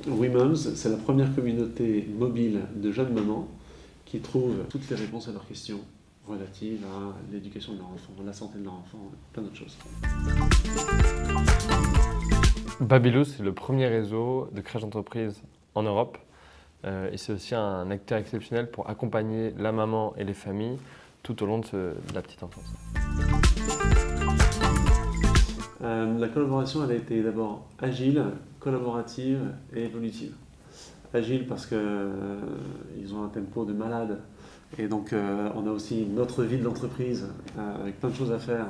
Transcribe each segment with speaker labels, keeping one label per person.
Speaker 1: WeMoms, c'est la première communauté mobile de jeunes mamans qui trouvent toutes les réponses à leurs questions relatives à l'éducation de leur enfant, la santé de leur enfant, plein d'autres choses.
Speaker 2: Babyloo, c'est le premier réseau de crèches d'entreprise en Europe. Et c'est aussi un acteur exceptionnel pour accompagner la maman et les familles tout au long de la petite enfance.
Speaker 1: La collaboration, elle a été d'abord agile, collaborative et évolutive. Agile parce qu'ils ont un tempo de malade et donc on a aussi notre vie de l'entreprise avec plein de choses à faire.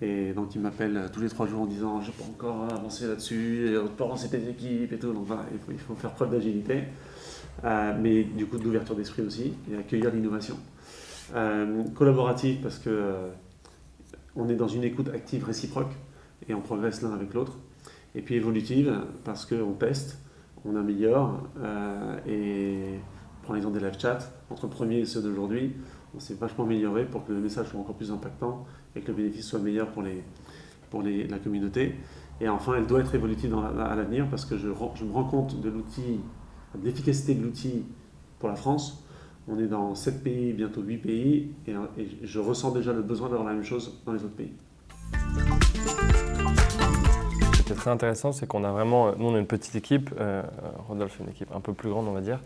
Speaker 1: Et donc ils m'appellent tous les 3 jours en disant « je peux encore avancer là-dessus, et on peut relancer tes équipes et tout ». Donc voilà, il faut faire preuve d'agilité, mais du coup d'ouverture d'esprit aussi et accueillir l'innovation. Collaborative parce qu'on est dans une écoute active réciproque et on progresse l'un avec l'autre. Et puis évolutive parce qu'on teste, on améliore et on prend l'exemple des live chats, entre le premier et ceux d'aujourd'hui, on s'est vachement amélioré pour que le message soit encore plus impactant et que le bénéfice soit meilleur pour la communauté. Et enfin, elle doit être évolutive à l'avenir parce que je me rends compte de l'efficacité de l'outil pour la France. On est dans 7 pays, bientôt 8 pays, et je ressens déjà le besoin d'avoir la même chose dans les autres pays.
Speaker 2: Ce qui est très intéressant, c'est qu'on a vraiment, nous on est une petite équipe, Rodolphe est une équipe un peu plus grande on va dire,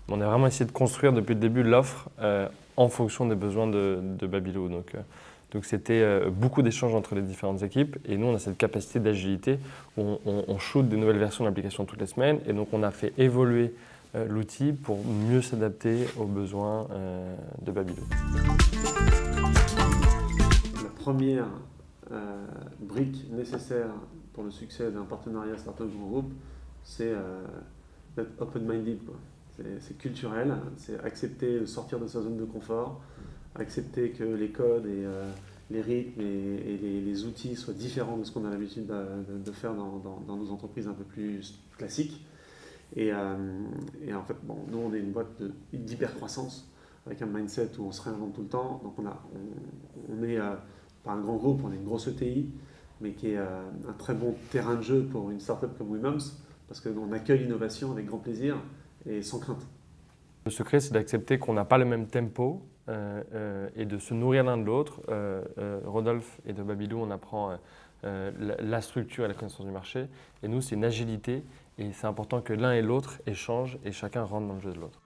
Speaker 2: mais on a vraiment essayé de construire depuis le début l'offre en fonction des besoins de Babyloo. Donc c'était beaucoup d'échanges entre les différentes équipes et nous on a cette capacité d'agilité où on shoot des nouvelles versions de l'application toutes les semaines et donc on a fait évoluer l'outil pour mieux s'adapter aux besoins de Babyloo.
Speaker 1: La première brique nécessaire pour le succès d'un partenariat Startup Grand Groupe, c'est d'être open-minded. C'est culturel, c'est accepter de sortir de sa zone de confort, accepter que les codes et les rythmes et les outils soient différents de ce qu'on a l'habitude de faire dans nos entreprises un peu plus classiques. Et en fait, bon, nous on est une boîte d'hyper-croissance avec un mindset où on se réinvente tout le temps. Donc on est pas un grand groupe, on est une grosse ETI, mais qui est un très bon terrain de jeu pour une startup comme WeMoms, parce qu'on accueille l'innovation avec grand plaisir et sans crainte.
Speaker 2: Le secret, c'est d'accepter qu'on n'a pas le même tempo et de se nourrir l'un de l'autre. Rodolphe et de Babyloo, on apprend la structure et la connaissance du marché. Et nous, c'est une agilité et c'est important que l'un et l'autre échangent et chacun rentre dans le jeu de l'autre.